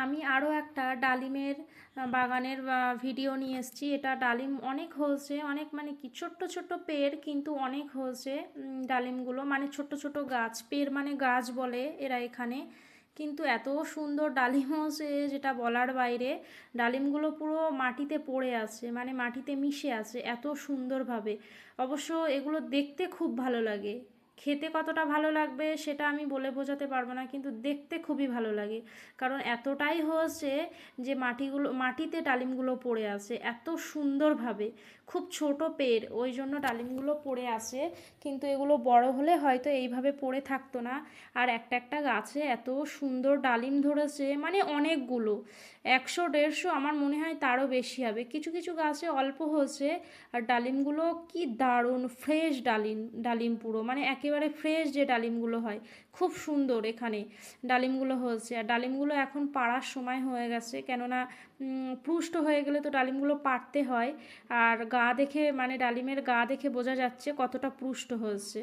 আমি আরও একটা ডালিমের বাগানের ভিডিও নিয়ে এসেছি। এটা ডালিম অনেক হয়েছে, অনেক মানে কি ছোট্ট ছোট্ট পেড়, কিন্তু অনেক হয়েছে ডালিমগুলো, মানে ছোট্ট ছোট গাছ, পেড় মানে গাছ বলে এরা এখানে। কিন্তু এত সুন্দর ডালিম হয়েছে যেটা বলার বাইরে। ডালিমগুলো পুরো মাটিতে পড়ে আছে, মানে মাটিতে মিশে আছে এত সুন্দরভাবে। অবশ্য এগুলো দেখতে খুব ভালো লাগে, খেতে কতটা ভালো লাগবে সেটা আমি বলে বোঝাতে পারবো না, কিন্তু দেখতে খুবই ভালো লাগে। কারণ এতটাই হয়েছে যে মাটিতে ডালিমগুলো পড়ে আছে এত সুন্দরভাবে। খুব ছোট পেড়, ওই জন্য ডালিমগুলো পড়ে আছে, কিন্তু এগুলো বড় হলে হয়তো এইভাবে পড়ে থাকতো না। আর একটা একটা গাছে এত সুন্দর ডালিম ধরেছে, মানে অনেকগুলো, 100 150, আমার মনে হয় তারও বেশি হবে। কিছু কিছু গাছে অল্প হয়েছে। আর ডালিমগুলো কি দারুণ ফ্রেশ ডালিম, ডালিম পুরো মানে একেবারে ফ্রেশ যে ডালিমগুলো হয়, খুব সুন্দর এখানে ডালিমগুলো হয়েছে। আর ডালিমগুলো এখন পাড়ার সময় হয়ে গেছে, কেননা পুষ্ট হয়ে গেলে তো ডালিমগুলো পাড়তে হয়। আর গা দেখে, মানে ডালিমের গা দেখে বোঝা যাচ্ছে কতটা পুষ্ট হয়েছে।